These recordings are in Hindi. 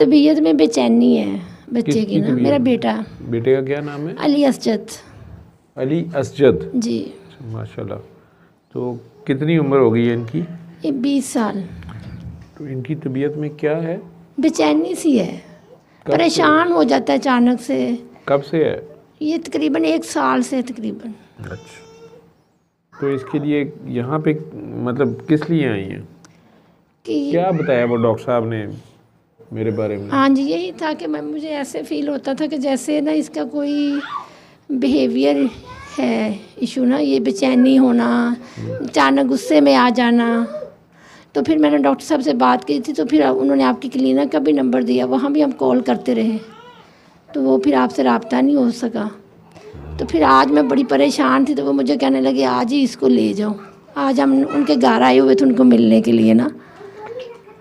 तबीयत में बेचैनी है बच्चे की ना। मेरा बेटा। बेटे का क्या नाम है? अली असजद। अली असजद जी। माशाल्लाह। तो कितनी उम्र हो गई है इनकी? ये 20 साल। तो इनकी तबीयत में क्या है? बेचैनी सी है, परेशान हो जाता है अचानक से। कब से है? ये तकरीबन 1 साल से तकरीबन। अच्छा, तो इसके लिए यहाँ पे मतलब किस लिए आई हैं? कि क्या बताया वो डॉक्टर साहब ने मेरे बारे में? हाँ जी, यही था कि मैं मुझे ऐसे फील होता था कि जैसे ना इसका कोई बिहेवियर है इशू ना, ये बेचैनी होना, अचानक गुस्से में आ जाना। तो फिर मैंने डॉक्टर साहब से बात की थी, तो फिर उन्होंने आपकी क्लिनिक का भी नंबर दिया, वहाँ भी हम कॉल करते रहे, तो वो फिर आपसे रब्ता नहीं हो सका। तो फिर आज मैं बड़ी परेशान थी, तो वो मुझे कहने लगे आज ही इसको ले जाओ। आज हम उनके घर आए हुए थे उनको मिलने के लिए ना।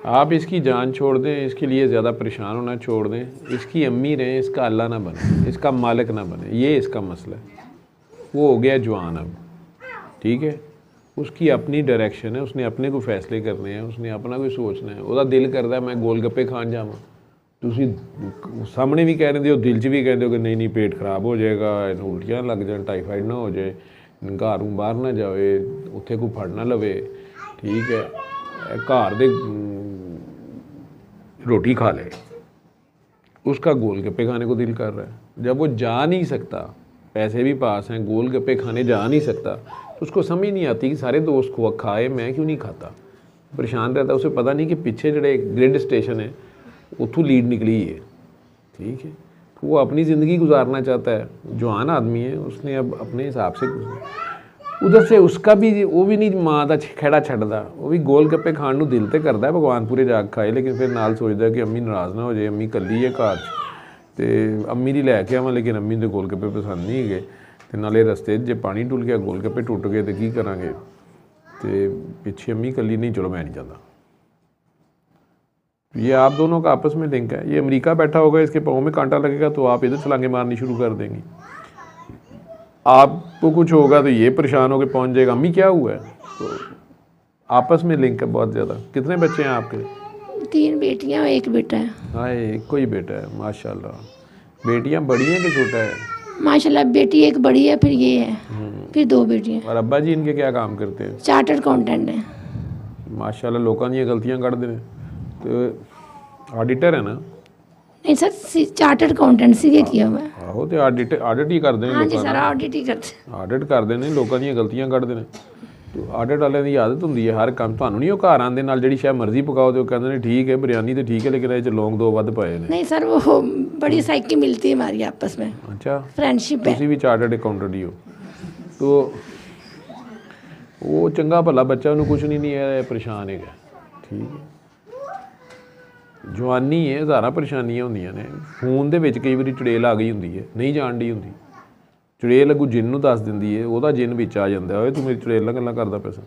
आप इसकी जान छोड़ दें, इसके लिए ज़्यादा परेशान होना छोड़ दें। इसकी अम्मी रहें, इसका अल्लाह ना बने, इसका मालिक ना बने, ये इसका मसला है। वो हो गया जवान अब, ठीक है, उसकी अपनी डायरेक्शन है, उसने अपने को फैसले करने हैं, उसने अपना कोई सोचना है। ਉਹਦਾ दिल करता है मैं गोलगप्पे खान जावां, ਤੁਸੀਂ ਸਾਹਮਣੇ ਵੀ ਕਹਿ ਰਹੇ ਹੋ, ਦਿਲ 'ਚ ਵੀ ਕਹਿੰਦੇ ਹੋ ਕਿ ਨਹੀਂ ਨਹੀਂ ਪੇਟ ਖਰਾਬ ਹੋ ਜਾਏਗਾ, ਇਹਨੂੰ ਉਲਟੀਆਂ ਲੱਗ ਜਾਣ, ਟਾਈਫਾਈਡ ਨਾ ਹੋ ਜਾਏ, ਘਰੋਂ ਬਾਹਰ ਨਾ ਜਾਵੇ, ਉੱਥੇ ਕੋਈ ਫੜ ਨਾ ਲਵੇ, ਠੀਕ ਹੈ, घर दे रोटी खा ले, उसका गोलगप्पे खाने को दिल कर रहा है। जब वो जा नहीं सकता, पैसे भी पास हैं, गोलगप्पे खाने जा नहीं सकता, तो उसको समझ नहीं आती कि सारे दोस्त को खाए, मैं क्यों नहीं खाता। परेशान रहता है, उसे पता नहीं कि पीछे जड़े ग्रिड स्टेशन है उतों लीड निकली है, ठीक है। तो वो अपनी ज़िंदगी गुजारना चाहता है, जवान आदमी है, उसने अब अपने हिसाब से उधर से उसका भी वो भी नहीं माँ का खेड़ा छड्डदा, वो भी गोलगप्पे खाण नूं दिल तो करता है, भगवानपुरे जाके खाए, लेकिन फिर नाल सोचदा कि अम्मी नाराज़ ना हो जाए, अम्मी कल्ली है घर ते अम्मी दी लैके आवां, लेकिन अम्मी दे गोलगप्पे पसंद नहीं है। ते नाले रस्ते जे पानी डुल गया, गोलगप्पे टुट गए तो की करांगे, ते पिछे अम्मी कल्ली नहीं, चलो मैं नहीं जाता। ये आप दोनों का आपस में लिंक है। ये अमेरिका बैठा होगा, इसके पाँव में कांटा लगेगा तो आप इधर छलांगे मारनी शुरू कर देंगी, आपको कुछ होगा तो ये परेशान होकर पहुंच जाएगा, अम्मी क्या हुआ है। तो आपस में लिंक है बहुत ज़्यादा। कितने बच्चे हैं आपके? 3 बेटियां और 1 बेटा है। हाँ, एक कोई बेटा है, माशाल्लाह। बेटियां बड़ी हैं कि छोटा है? माशाल्लाह बेटी 1 बड़ी है, फिर ये है, फिर 2 बेटियां। और अब्बा जी इनके क्या काम करते हैं? चार्टर्ड अकाउंटेंट है। माशाल्लाह, लोगों दी गलतियां कढ़ देने। तो ऑडिटर है ना? नहीं सर, चार्टर्ड अकाउंटेंसी के किया हुआ है। आहो, तो ऑडिट ही करते हैं। हाँ जी सर, ऑडिट ही करते। ऑडिट करते हैं, लोगों दी गलतियां कढ़ते हैं। तो ऑडिट वाले की आदत होंगी है हर काम, ਤੁਹਾਨੂੰ नहीं घर आते नाल जिहड़ी शायद मर्जी पकाओ तो कहते हैं ठीक है, बिरयानी तो ठीक है, लेकिन ये लौंग 2 वध पाए ने। नहीं सर, वो बड़ी साइकी मिलती है हमारी आपस में। अच्छा, फ्रेंडशिप है। तुसी भी चार्टर्ड अकाउंटेंट ही हो, तो वो चंगा भला बच्चा, उन्होंने कुछ नहीं है, परेशान है, ठीक है। जवानी है, हज़ारां परेशानियां होंदियां ने। खून दे विच कई वारी चुड़ेल आ गई हुंदी है, नहीं जान दी हुंदी। चुड़ेल अगू जिन नूं दस दिंदी है, ਉਹਦਾ जिन विच आ जांदा है, तू मेरी चुड़ेल नाल गल्लां करदा पिया।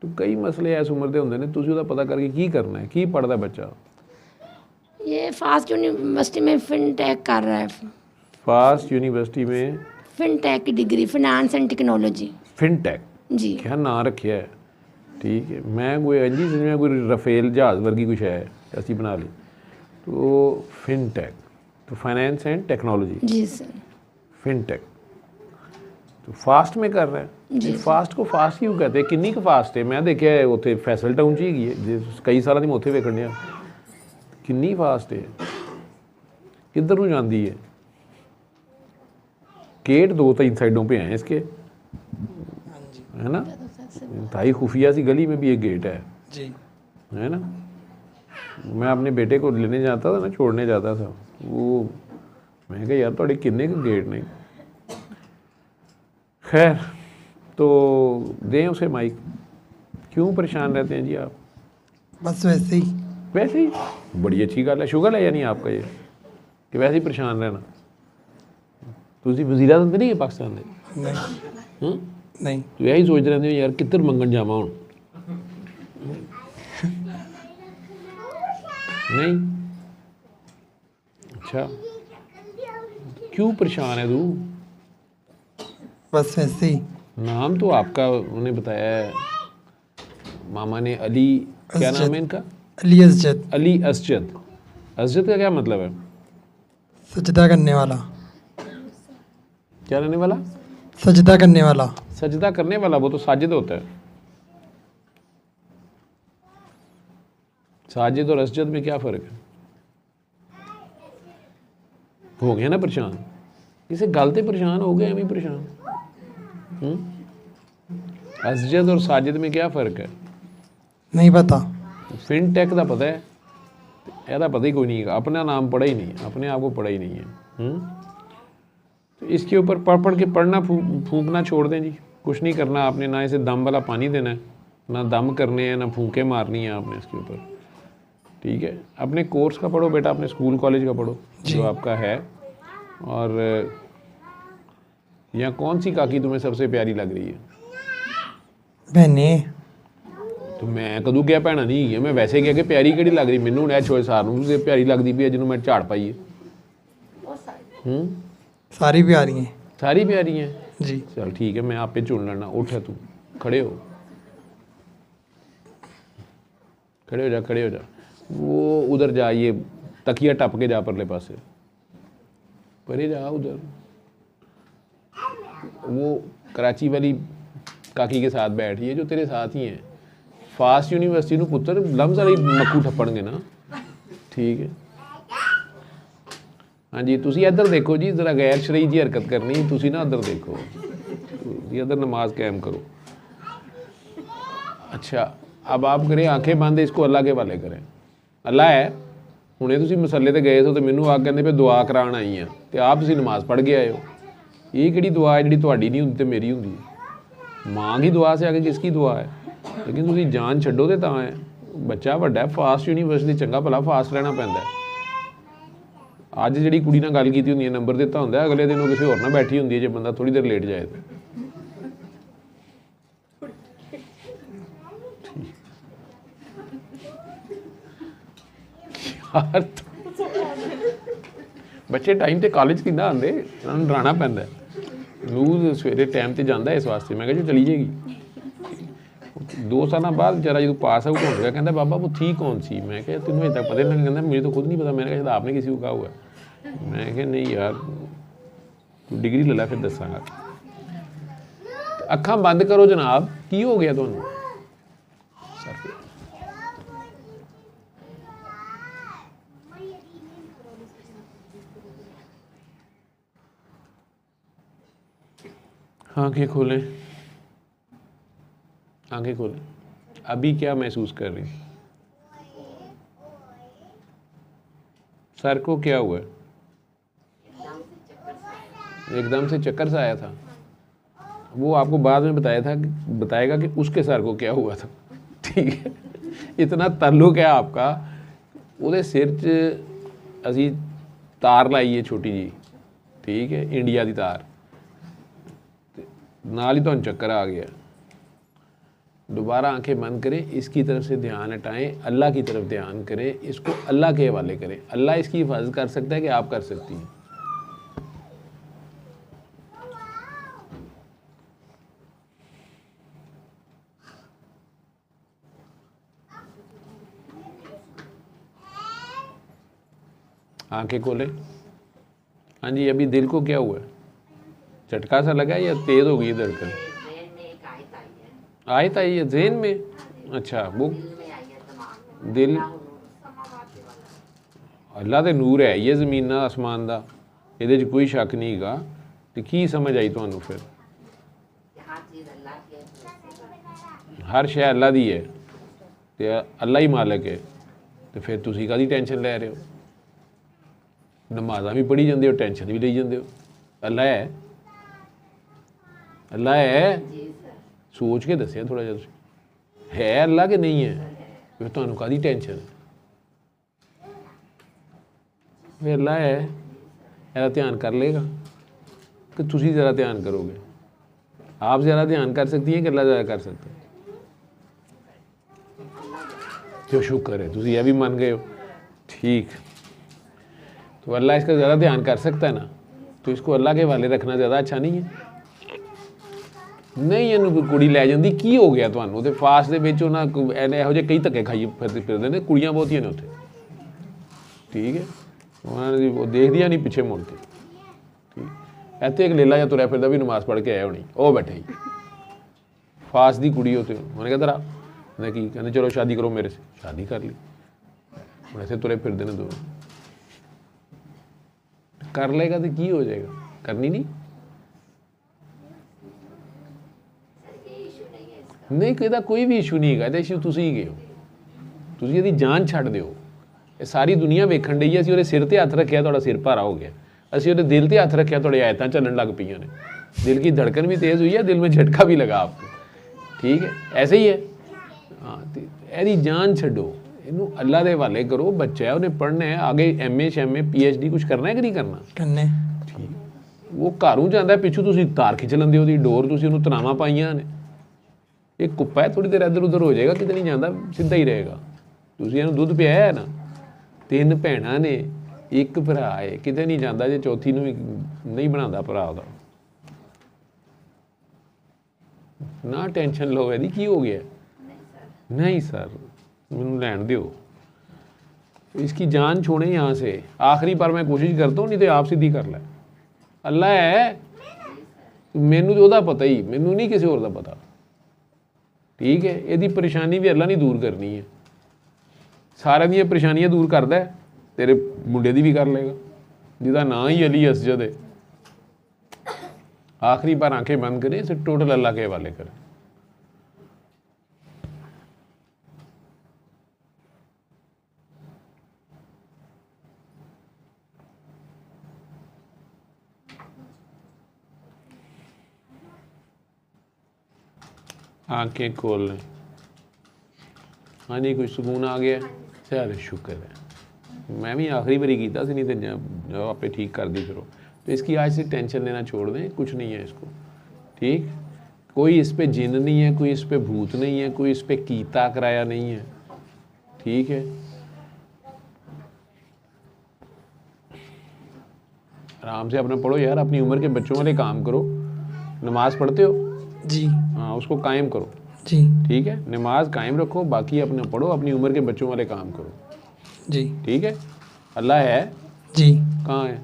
तो कई मसले इस उम्र दे हुंदे ने, तुसीं ਉਹਦਾ पता करके की करना है। की पढ़दा बच्चा? ये फास्ट यूनिवर्सिटी में फिनटेक कर रहा है। फास्ट यूनिवर्सिटी में फिनटेक की degree, finance and technology. Fintech जी, क्या नाम रखिया है, ठीक है। मैं कोई इंजी समझा कोई रफेल जहाज़ वर्गी कुछ है ऐसी बना ली। तो फिनटेक, तो फाइनेंस एंड टेक्नोलॉजी। जी सर। फिनटेक तो फास्ट में कर रहा है जी। फास्ट को फास्ट क्यों कहते हैं? किन्नी क फास्ट है? मैं देखा है उत्थे फैसल टाउन च ही है, कई साल मैं उत्थे वेखण दिया, किन्नी फास्ट है, किधर नूं जांदी है। गेट 2-3 साइडों पे हैं इसके, है ना। इंतहाई खुफिया सी गली में भी एक गेट है जी, है ना। मैं अपने बेटे को लेने जाता था ना, छोड़ने जाता था, वो मैं कहा यार थोड़े किन्ने के गेट नहीं। खैर, तो दें उसे माइक। क्यों परेशान रहते हैं जी आप? बस वैसे ही। वैसे ही? बड़ी अच्छी गल है। शुगर है या नहीं आपका ये कि वैसे ही परेशान रहना? तुसी वज़ीर आज़म तो नहीं है पाकिस्तान के? नहीं नहीं। तो यही सोचते रहते हो यार किधर मंगन जावा हुण? नहीं, अच्छा, क्यों परेशान है तू? बस वैसे ही। नाम तो आपका उन्होंने बताया है, मामा ने अली, क्या नाम है इनका? अली असजद। अली असजद। असजद का क्या मतलब है? सजदा करने वाला। क्या रहने वाला? सजदा करने वाला। सजदा करने वाला, वो तो साजिद होता है। साजिद और असजद में क्या फ़र्क है? हो गया ना परेशान, इसे गलते परेशान हो गए, हम ही परेशान। असजद और साजिद में क्या फ़र्क है? नहीं पता। फिनटेक का पता है, ਇਹਦਾ पता ही कोई नहीं है, अपना नाम पढ़ा ही नहीं, अपने आप को पढ़ा ही नहीं है। तो इसके ऊपर पढ़ के पढ़ना फूंकना छोड़ दें जी, कुछ नहीं करना आपने, ना इसे दम वाला पानी देना है, ना दम करने हैं, ना फूंके मारनी है आपने इसके ऊपर। ठीक है, अपने कोर्स का पढ़ो बेटा, अपने स्कूल कॉलेज का पढ़ो जो आपका है। और यहाँ कौन सी काकी तुम्हें सबसे प्यारी लग रही है? बहने। तो मैं कदू क्या भैन नहीं है, मैं वैसे क्या कि प्यारी कि लग रही मैनू हुण छोए सार प्यारी लगती पई है जिन्होंने मैं झाड़ पाई है। सारी प्यारी हैं सारी प्यारी हैं जी। चल ठीक है, मैं आपे चुन लेना। उठ तू, खड़े हो, खड़े हो जा, खड़े हो जा। वो उधर जा, ये तकिया टप के जा परले पासे, परे जा उधर। वो कराची वाली काकी के साथ बैठी है जो तेरे साथ ही हैं। फास्ट यूनिवर्सिटी ਨੂੰ ਪੁੱਤਰ ਲਮਜ਼ ਵਾਲੀ ਮੱਖੂ ਠੱਪਣਗੇ ਨਾ। ठीक है हाँ जी, तुसी इधर देखो जी, ज़रा गैर शरई जी हरकत करनी, तुसी ना उधर देखो जी, इधर नमाज कायम करो। अच्छा, अब आप करें आंखें बंद, इसको अल्लाह के वाले करें। अल्लाह है, हुणे तुसी मसले ते गए सो तो मैनू आ कहते पे दुआ कराण आई हैं, तो आप तुसी नमाज पढ़ के आए हो। ये किहड़ी दुआ है जिहड़ी तुहाडी नहीं हुंदी ते मेरी हुंदी है? मां की दुआ से आगे किसकी दुआ है? लेकिन तुसी जान छड्डो ते तां है। बच्चा वड्डा है, फास्ट यूनीवर्सिटी, चंगा भला फास्ट रहना पैंदा है। अज जिहड़ी कुड़ी नाल गल कीती हुंदी है, नंबर दिता हुंदा है, अगले दिन वो किसी होर नाल बैठी हुंदी है जे बंदा थोड़ी देर लेट जाए तो। यार बच्चे टाइम ते कॉलेज किद्दां आंदे, उन्हां नूं डराना पैंदा है। नूं सवेरे टाइम ते जांदा इस वास्ते, मैं कहा जी चली जाएगी। 2 साल बाद बेचारा जो पास आउट हो गया, कहता बाबा वो थी कौन सी? मैं क्या तेनों अभी तक पता नहीं। कहता मुझे तो खुद नहीं पता। मैंने कहा शायद आपने किसी को कहा हुआ है। मैं क्या नहीं यार, तू डिग्री ले ला फिर दसांगा। अखां बंद करो जनाब, की हो गया तुहानूं? आंखें खोलें, आंखें खोलें। अभी क्या महसूस कर रही? सर को क्या हुआ? एकदम से चक्कर सा आया था। वो आपको बाद में बताएगा कि उसके सर को क्या हुआ था। ठीक है, इतना ताल्लुक है आपका। ਉਹਦੇ सिर च असी तार लाई है छोटी जी, ठीक है, इंडिया की तार, नाल ही तुहानूं चक्कर आ गया। दोबारा आंखें बंद करें, इसकी तरफ से ध्यान हटाएं, अल्लाह की तरफ ध्यान करें, इसको अल्लाह के हवाले करें। अल्लाह इसकी हिफाजत कर सकता है कि आप कर सकती हैं। आंखें खोलें। हाँ जी, अभी दिल को क्या हुआ? झटका सा लगा या तेज हो गई धड़कन? आयत आई है ज़हन में? अच्छा, वो दिल अल्लाह दे नूर है ये ज़मीन आसमान दा, ये कोई शक नहीं हैगा। तो की समझ आई तुहानूं फिर? हर शै अल्लाह दी है ते अल्लाह ही मालिक है, तो फिर तुसी काहदी टेंशन लै रहे हो? नमाज़ां भी पढ़ी जांदे हो, टेंशन भी लई जांदे हो। अल्लाह है, अल्लाह है, सोच के दसिया थोड़ा जिहा, है अल्लाह कि नहीं है? फिर तुहानूं काहदी टेंशन? फिर अल्लाह है, ਇਹਦਾ ध्यान कर लेगा कि तुसी ज़्यादा ध्यान करोगे? आप ज़्यादा ध्यान कर सकती हैं कि अल्लाह ज़्यादा कर सकता है? जो शुक्र है तुसी यह भी मान गए हो। ठीक, तो अल्लाह इसका ज़्यादा ध्यान कर सकता है ना, तो इसको अल्लाह के हवाले रखना ज़्यादा अच्छा नहीं है? नहीं, ਇਹਨੂੰ ਕੁੜੀ ਲੈ ਜਾਂਦੀ, ਕੀ ਹੋ ਗਿਆ ਤੁਹਾਨੂੰ? ਤੇ ਫਾਸਟ ਦੇ ਵਿੱਚ ਉਹਨਾਂ ਇਹੋ ਜਿਹੇ ਕਈ ਧੱਕੇ ਖਾਈ ਫਿਰਦੇ ਨੇ, ਕੁੜੀਆਂ ਬਹੁਤੀਆਂ ਨੇ ਉੱਥੇ। ठीक है, उन्होंने वो देख दिया नहीं पीछे मुड़ के। ठीक, ਇੱਥੇ एक लेला ਜਾਂ ਤੁਰਿਆ ਫਿਰਦਾ ਵੀ ਨਮਾਜ਼ ਪੜ੍ਹ ਕੇ ਆਇਆ ਹੋਣੀ, ਉਹ ਬੈਠੇ ਹੀ फास दी कुड़ी होते उन्हें कहता रहा मैं की कहते चलो शादी करो मेरे से, शादी कर ली। ਹੁਣ ऐसे तुरे फिरते ने दोनों, कर लेगा तो की हो जाएगा, करनी नहीं नहीं कहता कोई भी इशू नहीं है, इशू तुसी ही गए हो, तुसी ਇਹਦੀ ਜਾਨ ਛੱਡ ਦਿਓ। ਇਹ ਸਾਰੀ ਦੁਨੀਆ ਵੇਖਣ ਡਈ ਹੈ, ਅਸੀਂ ਉਹਦੇ ਸਿਰ ਤੇ ਹੱਥ ਰੱਖਿਆ ਤੁਹਾਡਾ ਸਿਰ ਭਾਰਾ ਹੋ ਗਿਆ, ਅਸੀਂ ਉਹਦੇ दिल ਤੇ ਹੱਥ ਰੱਖਿਆ ਤੁਹਾਡੇ आयतां ਚੱਲਣ ਲੱਗ ਪਈਆਂ ਨੇ, दिल की धड़कन भी तेज़ हुई है, दिल में झटका भी लगा आपको। ठीक है, ऐसे ही है। हाँ, ਇਹਦੀ जान ਛੱਡੋ, ਇਹਨੂੰ अल्लाह ਦੇ ਹਵਾਲੇ करो। बच्चा है, उन्हें पढ़ना है, आगे MA MA PhD कुछ करना है कि नहीं करना, करने ठीक। वो घरों ਜਾਂਦਾ ਪਿੱਛੋਂ ਤੁਸੀਂ ਤਾਰ ਖਿੱਚ ਲੈਂਦੇ, ਉਹਦੀ ਡੋਰ ਤੁਸੀਂ ਉਹਨੂੰ ਤਨਾਵਾਂ ਪਾਈਆਂ ਨੇ। ਇਹ ਕੁੱਪਾ ਹੈ, ਥੋੜੀ ਦੇਰ ਇੱਧਰ ਉੱਧਰ ਹੋ ਜਾਏਗਾ, ਕਿਤੇ ਨਹੀਂ ਜਾਂਦਾ, ਸਿੱਧਾ ਹੀ ਰਹੇਗਾ। ਤੁਸੀਂ ਇਹਨੂੰ ਦੁੱਧ ਪਿਆਇਆ ਹੈ ਨਾ, 3 ਭੈਣਾਂ ਨੇ, 1 ਭਰਾ ਹੈ, ਕਿਤੇ ਨਹੀਂ ਜਾਂਦਾ ਜੇ ਚੌਥੀ ਨੂੰ ਵੀ ਨਹੀਂ ਬਣਾਉਂਦਾ ਭਰਾ ਉਹਦਾ। ना टेंशन लो यदि की हो गया, नहीं सर मैनू लैन दियो, इसकी जान छोड़े यहाँ से। आखिरी बार मैं कोशिश करता हूँ, नहीं तो आप सीधी कर लै। अल्लाह है, मैनू तो ओहदा पता ही, मैनू नहीं किसी होर दा पता। ठीक है, यदि परेशानी भी अल्लाह नहीं दूर करनी है, सारे दी परेशानियां दूर करदा है, तेरे मुंडे दी भी कर लेगा, जिहदा नाम ही अली असजद है। आखिरी बार आंखें बंद करें, इसे टोटल अल्लाह के हवाले करें। आंखें खोल लें। हाँ जी, कुछ सुकून आ गया, चल शुक्र है। मैं भी आखिरी बारी कीता सी, नहीं तो जब आपे ठीक कर दी फिर। तो इसकी आज से टेंशन लेना छोड़ दें, कुछ नहीं है इसको। ठीक, कोई इस पे जिन नहीं है, कोई इस पे भूत नहीं है, कोई इस पे कीता कराया नहीं है। ठीक है, आराम से अपना पढ़ो यार, अपनी उम्र के बच्चों वाले काम करो। नमाज पढ़ते हो जी? हाँ, उसको कायम करो जी। ठीक है, नमाज कायम रखो, बाकी अपने पढ़ो, अपनी उम्र के बच्चों वाले काम करो। जी ठीक है, अल्लाह है जी। कहाँ है?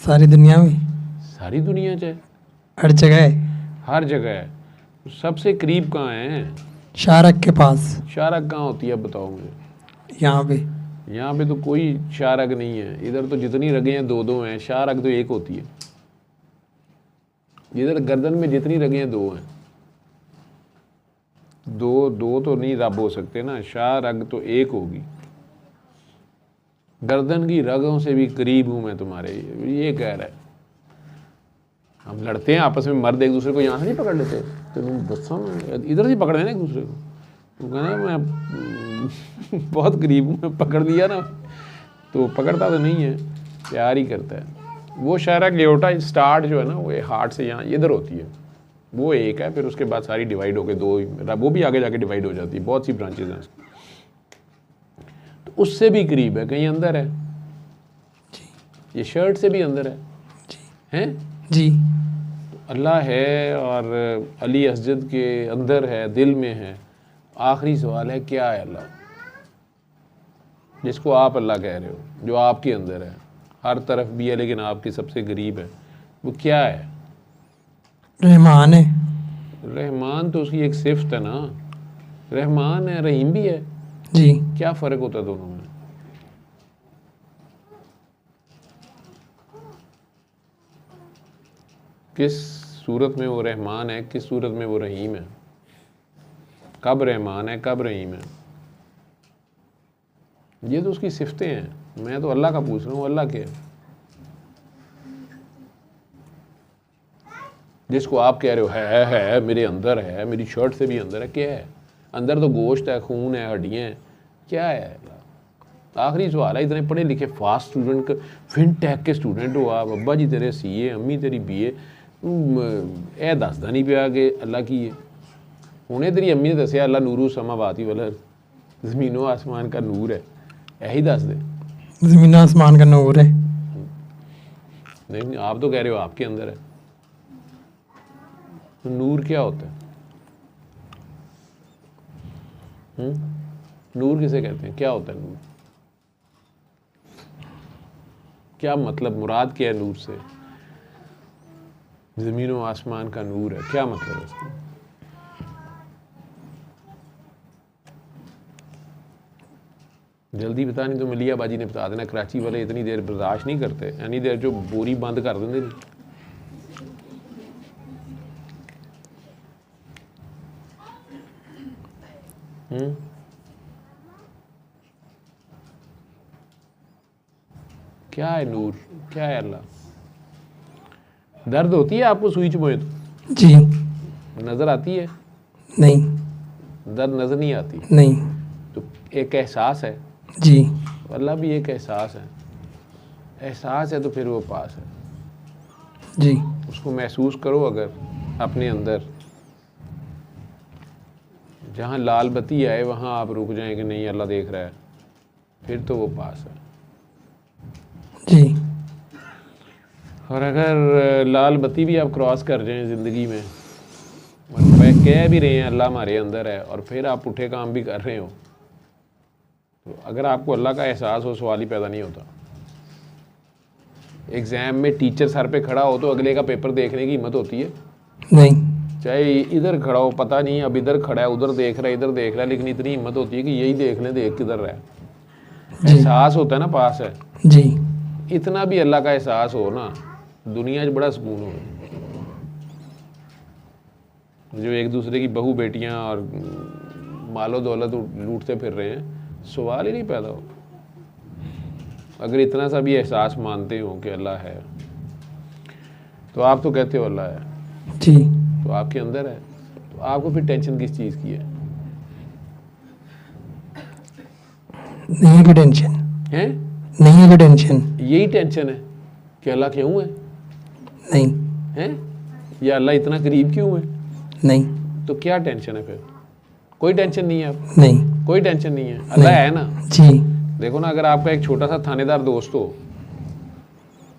सारी दुनिया में, सारी दुनिया च है, हर जगह है। हर जगह है। सबसे करीब कहाँ है? शारक के पास। शारक कहाँ होती है बताओ मुझे? यहाँ पे। यहाँ पे तो कोई शारक नहीं है, इधर तो जितनी रगें हैं 2-2 हैं, शारक तो एक होती है। इधर गर्दन में जितनी रगें हैं 2 हैं, 2 तो नहीं रब हो सकते ना, शारक तो एक होगी। गर्दन की रगों से भी करीब हूँ मैं तुम्हारे, ये कह रहा है। हम लड़ते हैं आपस में, मर्द एक दूसरे को यहाँ से नहीं पकड़ लेते, तो बच्चा इधर से पकड़ लेना एक दूसरे को, तो कहना मैं बहुत करीब हूँ, मैं पकड़ लिया ना, तो पकड़ता तो नहीं है, प्यार ही करता है। वो शायरा ग्योटा स्टार्ट जो है ना, वो हार्ट से यहाँ इधर होती है, वो एक है, फिर उसके बाद सारी डिवाइड होकर 2, वो भी आगे जाके डिवाइड हो जाती है, बहुत सी ब्रांचेज हैं उसकी। तो उससे भी करीब है, कहीं अंदर है जी। ये शर्ट से भी अंदर है जी। हैं जी। तो अल्लाह है और अली असजद के अंदर है, दिल में है। आखिरी सवाल है, क्या है अल्लाह? जिसको आप अल्लाह कह रहे हो, जो आपके अंदर है, हर तरफ भी है लेकिन आपके सबसे करीब है, वो क्या है? रहमान है। रहमान तो उसकी एक सिफ्त है ना, रहमान है, रहीम भी है जी। क्या फ़र्क होता है दोनों में? किस सूरत में वो रहमान है, किस सूरत में वो रहीम है? कब रहमान है, कब रहीम है? ये तो उसकी सिफ्तें हैं, मैं तो अल्लाह का पूछ रहा हूँ, अल्लाह के है। जिसको आप कह रहे हो है मेरे अंदर है, मेरी शर्ट से भी अंदर है, क्या है? अंदर तो गोश्त है, खून है, हड्डियाँ हैं, क्या है? आखिरी सवाल है, इतने पढ़े लिखे फास्ट स्टूडेंट, फिनटेक के स्टूडेंट हो आप, अब्बा जी तेरे CA, अम्मी तेरी BA, ਇਹ ਦੱਸਦਾ ਨਹੀਂ ਪਿਆ ਕਿ ਅੱਲਾ ਕੀ ਹੈ। ਹੁਣੇ ਤੇਰੀ ਅੰਮੀ ਨੇ ਦੱਸਿਆ ਅੱਲਾ ਨੂਰੂ समावाती वाला ज़मीनो आसमान का नूर है, यही दस दे। ज़मीन आसमान का नूर है। नहीं, आप तो कह रहे हो आपके अंदर है, तो नूर क्या होता है? नूर किसे कहते हैं, क्या होता है नूर? क्या मतलब, मुराद क्या है नूर से? ज़मीन व आसमान का नूर है, क्या मतलब है इसका? जल्दी बता, नहीं तो मलिया बाजी ने बता देना। कराची वाले इतनी देर बर्दाश्त नहीं करते, यानी देर जो बोरी बंद कर देंगे नहीं। क्या है नूर, क्या है अल्लाह? दर्द होती है आपको सुई चुभे तो? जी नजर आती है? नहीं दर्द नजर नहीं आती नहीं तो एक एहसास है। जी अल्लाह भी एक एहसास है। एहसास है तो फिर वो पास है। जी उसको महसूस करो अगर अपने अंदर। जहाँ लाल बत्ती आए वहाँ आप रुक जाएं कि नहीं अल्लाह देख रहा है, फिर तो वो पास है। जी और अगर लाल बत्ती भी आप क्रॉस कर जाएं ज़िंदगी में और कह भी रहे हैं अल्लाह हमारे अंदर है और फिर आप पुठे काम भी कर रहे हो, तो अगर आपको अल्लाह का एहसास हो, सवाल ही पैदा नहीं होता। एग्ज़ाम में टीचर सर पे खड़ा हो तो अगले का पेपर देखने की हिम्मत होती है? नहीं चाहे इधर खड़ा हो, पता नहीं अब इधर खड़ा है, उधर देख रहा है, इधर देख रहा है, लेकिन इतनी हिम्मत होती है कि यही देख लें, देख किधर रहा है। एहसास होता है ना पास है। जी इतना भी अल्लाह का एहसास हो ना, दुनिया में बड़ा सुकून हो। जो एक दूसरे की बहू बेटियां और मालो दौलत लूटते फिर रहे हैं, सवाल ही नहीं पैदा हो। अगर इतना सा भी एहसास मानते हो कि अल्लाह है, तो आप तो कहते हो अल्लाह है, जी तो आपके अंदर है, तो आपको फिर टेंशन किस चीज़ की है? नहीं है कोई टेंशन, हैं? नहीं है कोई टेंशन। यही टेंशन है कि अल्लाह क्यों है? नहीं हैं? या अल्लाह इतना करीब क्यों है? नहीं तो क्या टेंशन है फिर? कोई टेंशन नहीं है आप? नहीं कोई टेंशन नहीं है, अल्लाह है ना। जी देखो ना, अगर आपका एक छोटा सा थानेदार दोस्त हो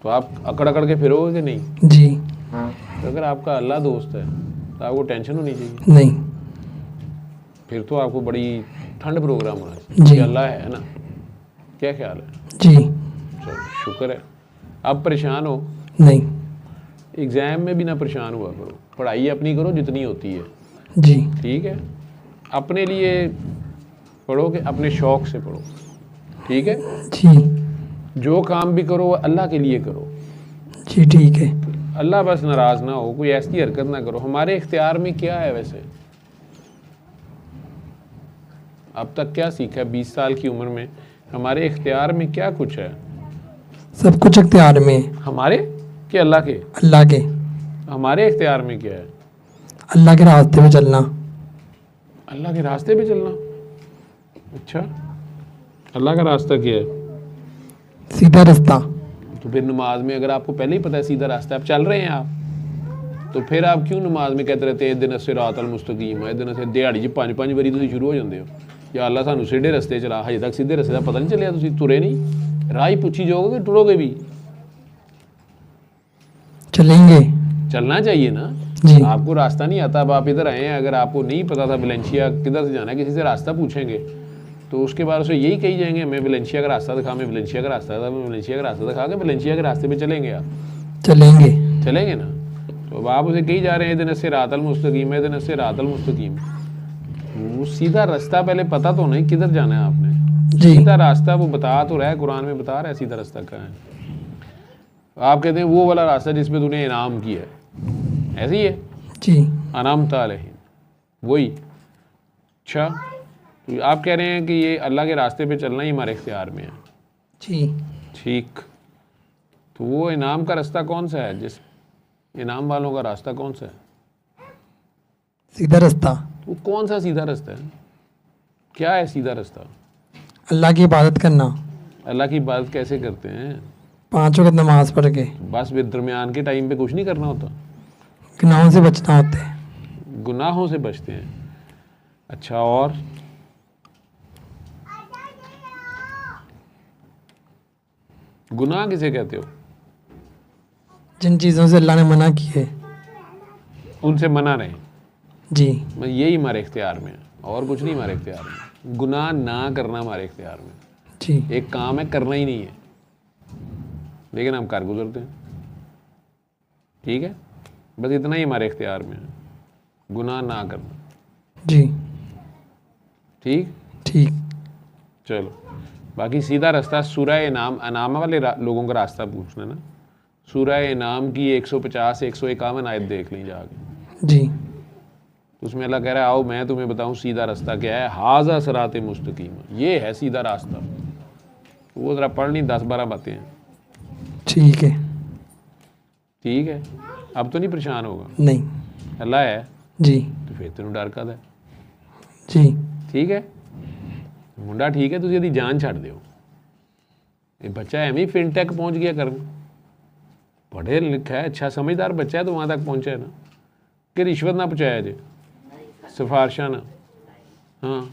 तो आप अकड़ अकड़ के फिरोगे कि नहीं? जी तो अगर आपका अल्लाह दोस्त है तो आपको टेंशन होनी चाहिए। नहीं फिर तो आपको बड़ी ठंड प्रोग्राम होना चाहिए जी। कि अल्लाह है ना। क्या ख्याल है? जी चलो शुक्र है। अब परेशान हो, नहीं एग्ज़ाम में भी ना परेशान हुआ करो, पढ़ाई अपनी करो जितनी होती है, जी ठीक है? अपने लिए पढ़ो कि अपने शौक़ से पढ़ो, ठीक है? जी जो काम भी करो वो अल्लाह के लिए करो। जी ठीक है। अल्लाह बस नाराज़ ना हो, कोई ऐसी हरकत ना करो। हमारे इख्तियार में क्या है वैसे? अब तक क्या सीखा है 20 साल की उम्र में? हमारे इख्तियार में क्या कुछ है? सब कुछ इख्तियार में है। हमारे कि अल्लाह के? अल्लाह के। हमारे इख्तियार में क्या है? अल्लाह के रास्ते पे चलना। अल्लाह के रास्ते पे चलना। अच्छा, अल्लाह का रास्ता क्या है? सीधा रास्ता। तो फिर नमाज में अगर आपको पहले ही पता है सीधा रास्ता, आप चल रहे हैं आप, तो फिर आप क्यों नमाज में कहते रहते दिन सिरातल मुस्तकीम है, दिन से दिहाड़ी च 5-5 बारी तुम शुरू हो जाते हो या अल्लाह सानू सीधे रस्ते चला। हजे तक सीधे रस्ते का पता नहीं चलिया, तुम तुरे नहीं, राह ही पूछी जाओगे, टुरोगे भी? चलेंगे। चलना चाहिए ना। जी आपको रास्ता नहीं आता, अब आप इधर आए हैं, अगर आपको नहीं पता था वलेंशिया किधर से जाना है, किसी से रास्ता पूछेंगे तो उसके बाद उसे यही कही जाएंगे मैं वलेंशिया का रास्ता दिखा, मैं वलेंशिया का रास्ता था, मैं वलेंशिया का रास्ता दिखा के वलेंशिया के रास्ते पे चलेंगे। आप चलेंगे। चलेंगे ना। तो अब आप उसे कही जा रहे हैं दिन से रातल मुस्तकीम है, दिन से रातल मुस्तकीम। वो सीधा रास्ता पहले पता तो नहीं किधर जाना है आपने। जी। सीधा रास्ता वो बता तो रहा है, कुरान में बता रहा है सीधा रास्ता कहाँ है। आप कहते हैं वो वाला रास्ता जिसपे तूने इनाम किया है, ऐसे ही है? जी अनाम तालहीन, वही। अच्छा, तो आप कह रहे हैं कि ये अल्लाह के रास्ते पे चलना ही हमारे इख्तियार में है। जी ठीक, तो वो इनाम का रास्ता कौन सा है? जिस इनाम वालों का रास्ता कौन सा है? सीधा रास्ता। वो कौन सा सीधा रास्ता है? क्या है सीधा रास्ता? अल्लाह की इबादत करना। अल्लाह की इबादत कैसे करते हैं? 5 वक्त नमाज पढ़ के। बस फिर दरमियान के टाइम पे कुछ नहीं करना होता? गुनाहों से बचना होता है। गुनाहों से बचते हैं। अच्छा, और गुनाह किसे कहते हो? जिन चीज़ों से अल्लाह ने मना किए उनसे मना रहे। जी यही हमारे इख्तियार में है, और कुछ नहीं हमारे इख्तियार में। गुनाह ना करना हमारे इख्तियार में। जी एक काम है, करना ही नहीं है। लेकिन हम कर गुजरते हैं। ठीक है, बस इतना ही हमारे इख्तियार में है, गुनाह ना करना। जी ठीक ठीक। चलो, बाकी सीधा रास्ता सूरह इनाम, अनाम वाले लोगों का रास्ता पूछना ना, सूरह इनाम की 150 151 आयत देख लें जाके। जी तो उसमें अल्लाह कह रहा है आओ मैं तुम्हें बताऊं सीधा रास्ता क्या है, हाजा सरात मुस्तकीम, ये है सीधा रास्ता। वो ज़रा पढ़ ली 10-12 बातें हैं। ठीक है। ठीक है, अब तो नहीं परेशान होगा। नहीं। अल्लाह है जी तो फिर तेन डर का है। जी ठीक है, मुंडा ठीक है, तुम यदि जान छड़ दो, ये बच्चा एवं ही फिनटेक पहुँच गया कर, पढ़े लिखा है, अच्छा समझदार बच्चा है, तो वहाँ तक पहुँचा है ना, कि रिश्वत ना पहुँचाया जे, सिफारशा ना। हाँ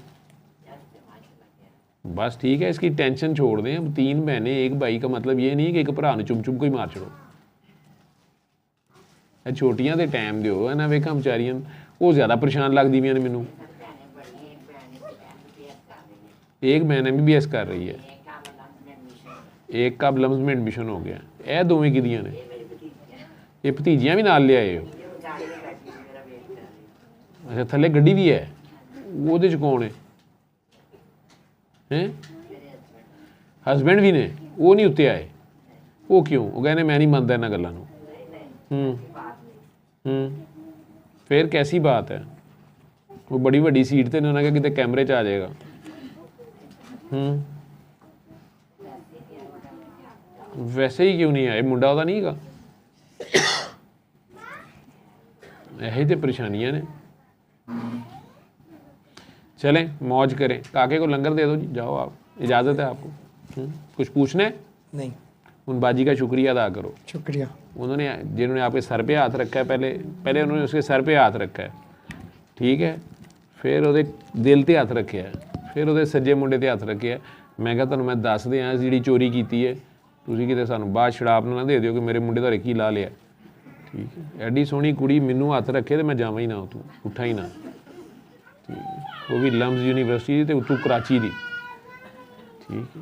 बस ठीक है, इसकी टेंशन छोड़ दें। अब 3 बहनें 1 भाई का मतलब ये नहीं कि एक भरा चुम चुम को ही मार छड़ो। छोटियां दे टाइम दिओ, इन्हां वेखां विचारियां वो ज़्यादा परेशान लगदी ने मैनू। एक बहन MBBS कर रही है, एक का लम्स में एडमिशन हो गया। यह दोवें किदियां ने, ये भतीजियां भी नाल ले आए हो। अच्छा थले गड्डी भी है, वो कौन है? हैं हसबैंड भी ने, वो नहीं उत्ते आए। वो क्यों? वो कहने मैं नहीं मानता इन्होंने गल्लां नूं। फिर कैसी बात है? वो बड़ी वड्डी सीट ते उन्होंने कहा कितने कैमरे च आ जाएगा। वैसे ही क्यों नहीं आए? मुंडा ਉਹਦਾ नहीं गा। यही तो परेशानियां ने। चलें मौज करें, काके को लंगर दे दो जी, जाओ आप, इजाज़त है आपको। कुछ पूछना है? नहीं। उन बाजी का शुक्रिया अदा करो। शुक्रिया। उन्होंने जिन्होंने आपके सर पे हाथ रखा है, पहले उन्होंने उसके सर पे हाथ रखा है, ठीक है, फिर ਉਹਦੇ दिल ते हाथ रखे है, फिर ਉਹਦੇ सज्जे मुंडे ते हाथ रखे है। मैं कहा तुहानूं मैं दस दियां जी चोरी की है, तुसीं किते सानूं बाद शराब ना दे दिओ कि मेरे मुंडे तुहाडे की ला लिया। ठीक है, एडी सोहनी कुड़ी मैनूं हथ रखे तो मैं जावां ही ना, तू उठा ही ना। ठीक है, वो भी लम्स यूनीवर्सिटी ते उतों कराची दी। ठीक है,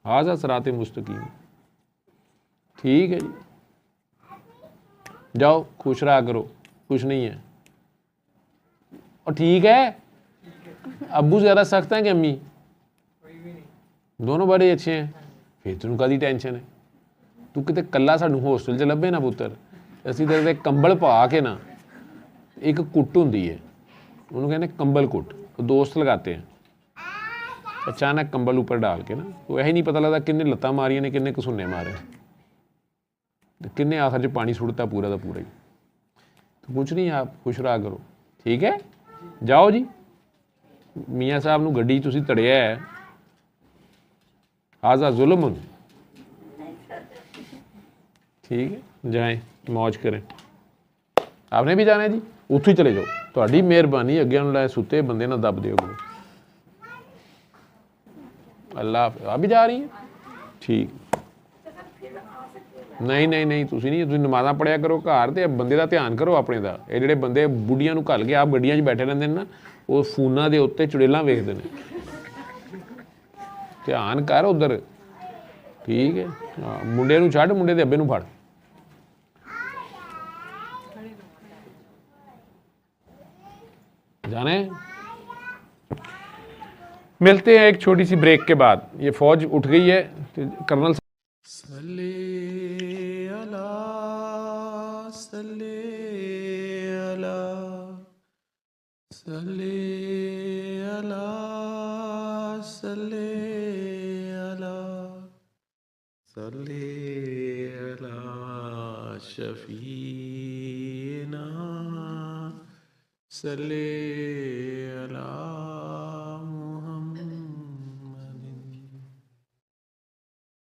हाज़ा सराते मुस्तकीम। ठीक है जी, जाओ खुश रहा करो, कुछ नहीं है। और ठीक है, अब्बू ज़्यादा सख्त हैं कि अम्मी? दोनों बड़े अच्छे हैं। फिर तेन कादी टेंशन है? तू किते कला सानू होस्टल च लभे ना पुत्तर, असीं तेरे कंबल पा के ना, एक कुट हुंदी है, उन्होंने कहने कंबल कुट, तो दोस्त लगाते हैं, अचानक कंबल ऊपर डाल के ना, तो यही नहीं पता लगता किन्ने लत्तां मारियां ने, किन्ने घसुन्ने मारे, किन्ने आखिर च पानी सुटता पूरा का पूरा ही। तो कुछ नहीं, आप खुश रहा करो। ठीक है, जाओ जी, मियाँ साहब नूं गड्डी तुसीं तड़िया है, हाज़ा जुल्म। ठीक है, जाएं मौज करें। आपने भी जाना है जी, उत्थों ही चले जाओ, तुहाडी मेहरबानी, अगे लै सुते बंदे ना दब दिओ। अल्लाह आप भी जा रही हैं? ठीक, नहीं नहीं नहीं, तुसीं नहीं, तुसीं नमाज़ां पढ़िया करो घर, ते बंदे का ध्यान करो अपने दा। ये जिहड़े बंदे बुढ़ियां नूं घल के आप गड्डियां 'च बैठे रहंदे ने ना, वो फोनां दे उत्ते चुड़ेलां वेखदे ने। ध्यान कर उधर। ठीक है, हाँ, मुंडे नूं छड्ड, मुंडे दे अब्बे नूं फड़। जाने, मिलते हैं एक छोटी सी ब्रेक के बाद। ये फौज उठ गई है, कर्नल सल्ले अला सल्ले अला सल्ले अला सल्ले अला सल्ले अला शफीना सल्ले अला